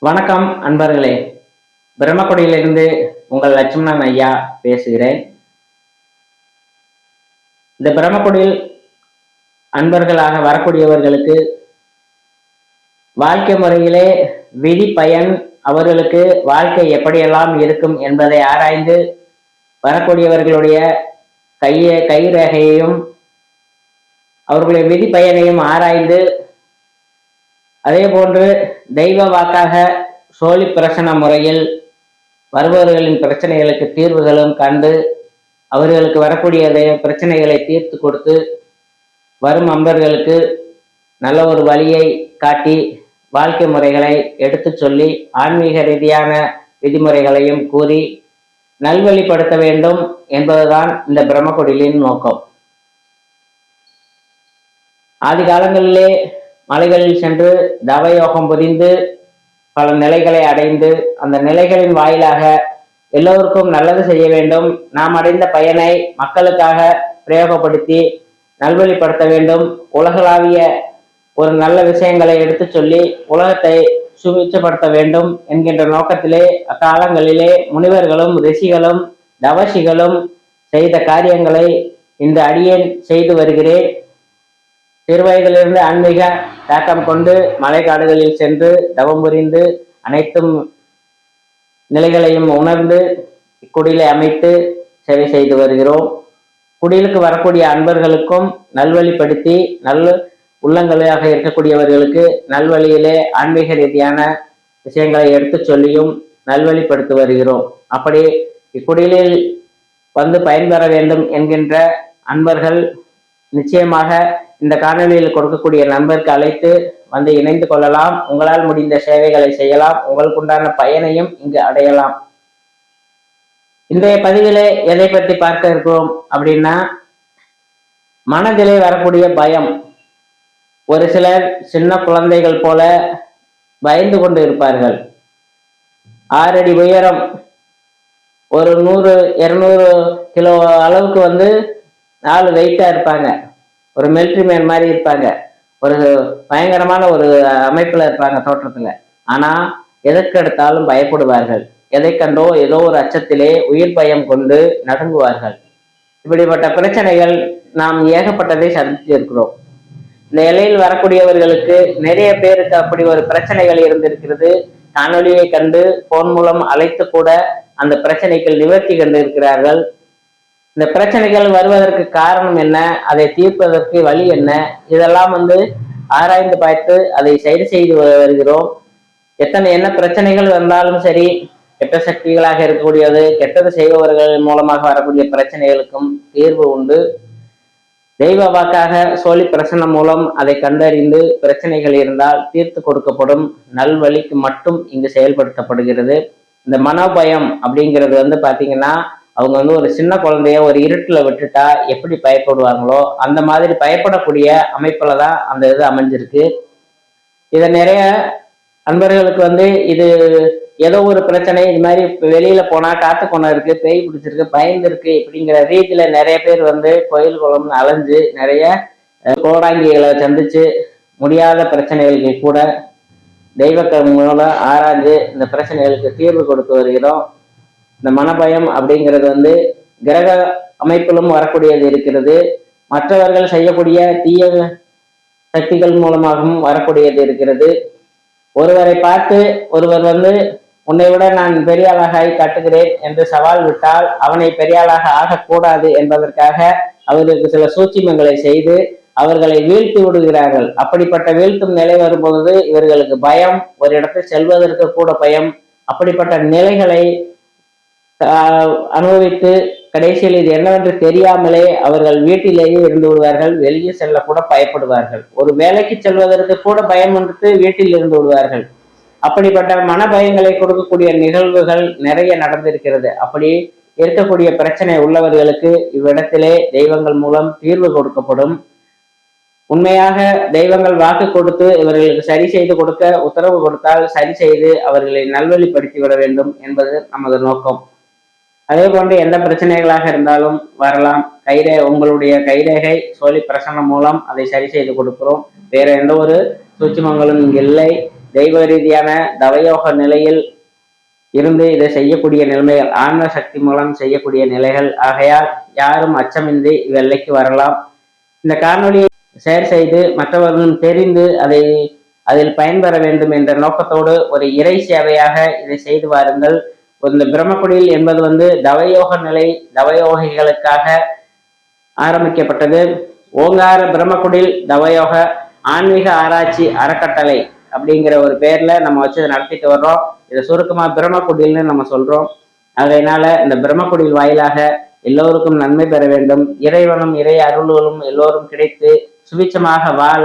வணக்கம் அன்பர்களே. பிரம்மக்குடியிலிருந்து உங்கள் லட்சுமணன் ஐயா பேசுகிறேன். இந்த பிரம்மக்குடியில் அன்பர்களாக வரக்கூடியவர்களுக்கு வாழ்க்கை முறையிலே விதி பயன், அவர்களுக்கு வாழ்க்கை எப்படியெல்லாம் இருக்கும் என்பதை ஆராய்ந்து வரக்கூடியவர்களுடைய கைரேகையையும் அவர்களுடைய விதி பயனையும் ஆராய்ந்து, அதே போன்று தெய்வ வாக்காக சோழி பிரசன முறையில் வருபவர்களின் பிரச்சனைகளுக்கு தீர்வுகளும் கண்டு அவர்களுக்கு வரக்கூடிய பிரச்சனைகளை தீர்த்து கொடுத்து வரும் அன்பர்களுக்கு நல்ல ஒரு வழியை காட்டி வாழ்க்கை முறைகளை எடுத்து சொல்லி ஆன்மீக ரீதியான விதிமுறைகளையும் கூறி நல்வழிப்படுத்த வேண்டும் என்பதுதான் இந்த பிரம்மக்குடிலின் நோக்கம். ஆதி காலங்களிலே மலைகளில் சென்று தவயோகம் புரிந்து பல நிலைகளை அடைந்து அந்த நிலைகளின் வாயிலாக எல்லோருக்கும் நல்லது செய்ய வேண்டும், நாம் அடைந்த பயனை மக்களுக்காக பிரயோகப்படுத்தி நல்வழிப்படுத்த வேண்டும், உலகளாவிய ஒரு நல்ல விஷயங்களை எடுத்து சொல்லி உலகத்தை சுபிட்சப்படுத்த வேண்டும் என்கின்ற நோக்கத்திலே அக்காலங்களிலே முனிவர்களும் ரிஷிகளும் தவசிகளும் செய்த காரியங்களை இந்த அடியேன் செய்து வருகிறேன். சிறுவயதிலிருந்து ஆன்மீக தாக்கம் கொண்டு மலைக்காடுகளில் சென்று தவம் புரிந்து அனைத்தும் நிலைகளையும் உணர்ந்து இக்குடிலை அமைத்து சேவை செய்து வருகிறோம். குடிலுக்கு வரக்கூடிய அன்பர்களுக்கும் நல்வழிப்படுத்தி நல்ல உள்ளங்களாக இருக்கக்கூடியவர்களுக்கு நல்வழியிலே ஆன்மீக ரீதியான விஷயங்களை எடுத்து சொல்லியும் நல்வழிப்படுத்தி வருகிறோம். அப்படி இக்குடிலில் வந்து பயன்பெற வேண்டும் என்கின்ற அன்பர்கள் நிச்சயமாக இந்த காணொலியில் கொடுக்கக்கூடிய நண்பருக்கு அழைத்து வந்து இணைந்து கொள்ளலாம். உங்களால் முடிந்த சேவைகளை செய்யலாம், உங்களுக்கு உண்டான பயனையும் இங்கு அடையலாம். இன்றைய பதிவிலே எதை பற்றி பார்க்க இருக்கிறோம் அப்படின்னா, மனதிலே வரக்கூடிய பயம். ஒரு சிலர் சின்ன குழந்தைகள் போல பயந்து கொண்டு இருப்பார்கள். 6 அடி உயரம், ஒரு 100-200 கிலோ அளவுக்கு வந்து 4 வெயிட்டா இருப்பாங்க, ஒரு மிலிட்ரி மேன் மாதிரி இருப்பாங்க, ஒரு பயங்கரமான ஒரு அமைப்புல இருப்பாங்க தோற்றத்துல. ஆனா எதற்கு எடுத்தாலும் பயப்படுவார்கள், எதை கண்டோ ஏதோ ஒரு அச்சத்திலே உயிர் பயம் கொண்டு நடுங்குவார்கள். இப்படிப்பட்ட பிரச்சனைகள் நாம் ஏகப்பட்டதை சந்தித்து இருக்கிறோம். இந்த எல்லையில் வரக்கூடியவர்களுக்கு நிறைய பேருக்கு அப்படி ஒரு பிரச்சனைகள் இருந்திருக்கிறது. காணொலியை கண்டு போன் மூலம் அழைத்து கூட அந்த பிரச்சனைகள் நிவர்த்தி கண்டு இருக்கிறார்கள். இந்த பிரச்சனைகள் வருவதற்கு காரணம் என்ன, அதை தீர்ப்பதற்கு வழி என்ன, இதெல்லாம் வந்து ஆராய்ந்து பார்த்து அதை சரி செய்து வருகிறோம். என்ன பிரச்சனைகள் வந்தாலும் சரி, கெட்ட சக்திகளாக இருக்கக்கூடியது, கெட்டது செய்பவர்கள் மூலமாக வரக்கூடிய பிரச்சனைகளுக்கும் தீர்வு உண்டு. தெய்வ வாக்காக சோழி பிரசனம் மூலம் அதை கண்டறிந்து பிரச்சனைகள் இருந்தால் தீர்த்து கொடுக்கப்படும் நல்வழிக்கு மட்டும் இங்கு செயல்படுத்தப்படுகிறது. இந்த மனோபயம் அப்படிங்கிறது வந்து பாத்தீங்கன்னா, அவங்க வந்து ஒரு சின்ன குழந்தைய ஒரு இருட்டுல விட்டுட்டா எப்படி பயப்படுவாங்களோ அந்த மாதிரி பயப்படக்கூடிய அமைப்புல தான் அந்த இது அமைஞ்சிருக்கு. இதை நிறைய அன்பர்களுக்கு வந்து இது ஏதோ ஒரு பிரச்சனை, இது மாதிரி வெளியில போனா காத்து கொண்டா இருக்கு, பேய் பிடிச்சிருக்கு, பயந்துருக்கு இப்படிங்கிற ரீதியில நிறைய பேர் வந்து கோயில் குளம்னு அலைஞ்சு நிறைய கோடாங்கிகளை சந்திச்சு முடியாத பிரச்சனைகளுக்கு கூட தெய்வ மூலம் ஆராய்ந்து இந்த பிரச்சனைகளுக்கு தீர்வு கொடுத்து வருகிறோம். இந்த மனபயம் அப்படிங்கிறது வந்து கிரக அமைப்பிலும் வரக்கூடியது இருக்கிறது, மற்றவர்கள் செய்யக்கூடிய தீய சக்திகள் மூலமாகவும் வரக்கூடியது இருக்கிறது. ஒருவரை பார்த்து ஒருவர் வந்து உன்னை விட நான் பெரியாளாக காட்டுகிறேன் என்று சவால் விட்டால் அவனை பெரியாளாக ஆகக்கூடாது என்பதற்காக அவர்களுக்கு சில சூட்சுமங்களை செய்து அவர்களை வீழ்த்தி விடுகிறார்கள். அப்படிப்பட்ட வீழ்த்தும் நிலை வரும்போது இவர்களுக்கு பயம், ஒரு இடத்தில் செல்வதற்கு கூட பயம். அப்படிப்பட்ட நிலைகளை அனுபவித்து கடைசியில் இது என்னவென்று தெரியாமலே அவர்கள் வீட்டிலேயே இருந்து விடுவார்கள், வெளியே செல்ல கூட பயப்படுவார்கள், ஒரு வேலைக்கு செல்வதற்கு கூட பயம் என்று வீட்டில் இருந்து விடுவார்கள். அப்படிப்பட்ட மன பயங்களை கொடுக்கக்கூடிய நிகழ்வுகள் நிறைய நடந்திருக்கிறது. அப்படி இருக்கக்கூடிய பிரச்சனை உள்ளவர்களுக்கு இவ்விடத்திலே தெய்வங்கள் மூலம் தீர்வு கொடுக்கப்படும். உண்மையாக தெய்வங்கள் வாக்கு கொடுத்து இவர்களுக்கு சரி செய்து கொடுக்க உத்தரவு கொடுத்தால் சரி செய்து அவர்களை நல்வழிப்படுத்தி விட வேண்டும் என்பது நமது நோக்கம். அதே போன்று எந்த பிரச்சனைகளாக இருந்தாலும் வரலாம். உங்களுடைய கைரேகை சோழி பிரசனம் மூலம் அதை சரி செய்து கொடுக்கிறோம். வேற எந்த ஒரு சூட்சுமங்களும் இங்கு இல்லை. தெய்வ ரீதியான தவயோக நிலையில் இருந்து இதை செய்யக்கூடிய நிலைமைகள், ஆன்ம சக்தி மூலம் செய்யக்கூடிய நிலைகள். ஆகையால் யாரும் அச்சமின்றி வெள்ளைக்கு வரலாம். இந்த காணொலியை ஷேர் செய்து மற்றவர்களும் தெரிந்து அதில் பயன்பெற வேண்டும் என்ற நோக்கத்தோடு ஒரு இறை சேவையாக இதை செய்து வாருங்கள். இந்த பிரம்மக்குடியில் என்பது தவயோக நிலை, தவயோகிகளுக்காக ஆரம்பிக்கப்பட்டது. ஓங்கார பிரம்மக்குடில் தவயோக ஆன்மீக ஆராய்ச்சி அறக்கட்டளை அப்படிங்கிற ஒரு பேர்ல நம்ம வச்சு நடத்திட்டு வர்றோம். இதை சுருக்கமா பிரம்மக்குடில்னு நம்ம சொல்றோம். அதனால இந்த பிரம்மக்குடில் வாயிலாக எல்லோருக்கும் நன்மை பெற வேண்டும், இறைவனும் இறை அருள்களும் எல்லோரும் கிடைத்து சுபிச்சமாக வாழ,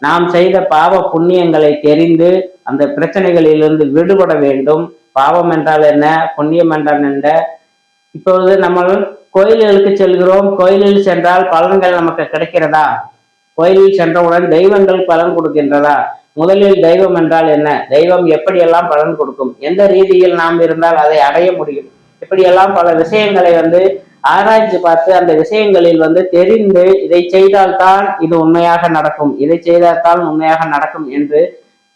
நாம் செய்த பாவ புண்ணியங்களை தெரிந்து அந்த பிரச்சனைகளிலிருந்து விடுபட வேண்டும். பாவம் என்றால் என்ன, புண்ணியம் என்றால் என்ன? இப்பொழுது நம்ம கோயில்களுக்கு செல்கிறோம். கோயிலில் சென்றால் பலன்கள் நமக்கு கிடைக்கிறதா? கோயிலில் சென்றவுடன் தெய்வங்கள் பலன் கொடுக்கின்றதா? முதலில் தெய்வம் என்றால் என்ன, தெய்வம் எப்படியெல்லாம் பலன் கொடுக்கும், எந்த ரீதியில் நாம் இருந்தால் அதை அடைய முடியும், இப்படியெல்லாம் பல விஷயங்களை ஆராய்ச்சி பார்த்து அந்த விஷயங்களில் தெரிந்து இதை செய்தால்தான் இது உண்மையாக நடக்கும், இதை செய்தால்தான் உண்மையாக நடக்கும் என்று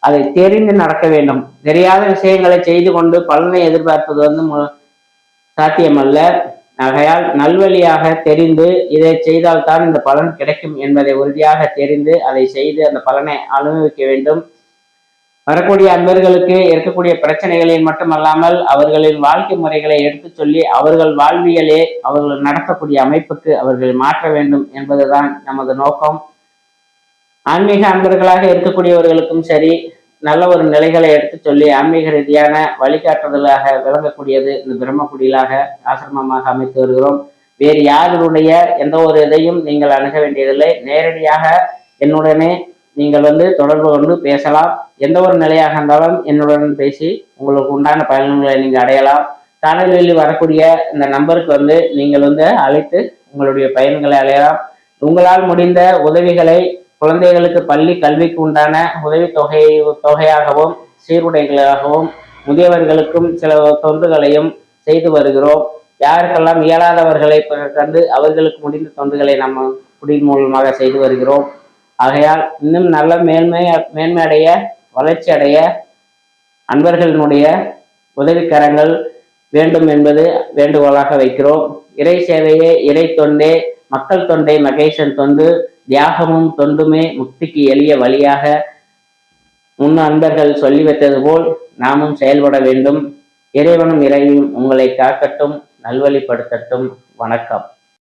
அதை தெரிந்து நடக்க வேண்டும். தெரியாத விஷயங்களை செய்து கொண்டு பலனை எதிர்பார்ப்பது சாத்தியமல்ல. ஆகையால் நல்வழியாக தெரிந்து இதை செய்தால்தான் இந்த பலன் கிடைக்கும் என்பதை உறுதியாக தெரிந்து அதை செய்து அந்த பலனை அனுபவிக்க வேண்டும். வரக்கூடிய அன்பர்களுக்கு இருக்கக்கூடிய பிரச்சனைகளில் மட்டுமல்லாமல் அவர்களின் வாழ்க்கை முறைகளை எடுத்து சொல்லி அவர்கள் வாழ்வியலே அவர்கள் நடத்தக்கூடிய அமைப்புக்கு அவர்கள் மாற்ற வேண்டும் என்பதுதான் நமது நோக்கம். ஆன்மீக அன்பர்களாக இருக்கக்கூடியவர்களுக்கும் சரி, நல்ல ஒரு நிலைகளை எடுத்து சொல்லி ஆன்மீக ரீதியான வழிகாட்டுதலாக விளங்கக்கூடியது இந்த பிரம்மக்குடியிலாக ஆசிரமமாக அமைத்து வருகிறோம். வேறு யாருடைய எந்த ஒரு இதையும் நீங்கள் அணுக வேண்டியதில்லை. நேரடியாக என்னுடனே நீங்கள் தொடர்பு கொண்டு பேசலாம். எந்த ஒரு நிலையாக இருந்தாலும் என்னுடன் பேசி உங்களுக்கு உண்டான பயன்களை நீங்கள் அடையலாம். காணொலியில் வரக்கூடிய இந்த நம்பருக்கு நீங்கள் அழைத்து உங்களுடைய பயன்களை அடையலாம். உங்களால் முடிந்த உதவிகளை குழந்தைகளுக்கு பள்ளி கல்விக்கு உண்டான உதவி தொகையாகவும் சீருடைகளாகவும் முதியவர்களுக்கும் சில தொண்டுகளையும் செய்து வருகிறோம். யாருக்கெல்லாம் இயலாதவர்களை கண்டு அவர்களுக்கு முடிந்த தொண்டுகளை நம்ம குடியின் மூலமாக செய்து வருகிறோம். ஆகையால் இன்னும் நல்ல மேன்மை அடைய, வளர்ச்சி அடைய அன்பர்களினுடைய உதவிக்கரங்கள் வேண்டும் என்பது வேண்டுகோளாக வைக்கிறோம். இறை சேவையே இறை தொண்டே, மக்கள் தொண்டை மகேசன் தொண்டு, தியாகமும் தொண்டுமே முக்திக்கு எளிய வழியாக முன் அன்பர்கள் சொல்லி வைத்தது போல் நாமும் செயல்பட வேண்டும். இறைவனும் இறையும் உங்களை காக்கட்டும், நல்வழிப்படுத்தட்டும். வணக்கம்.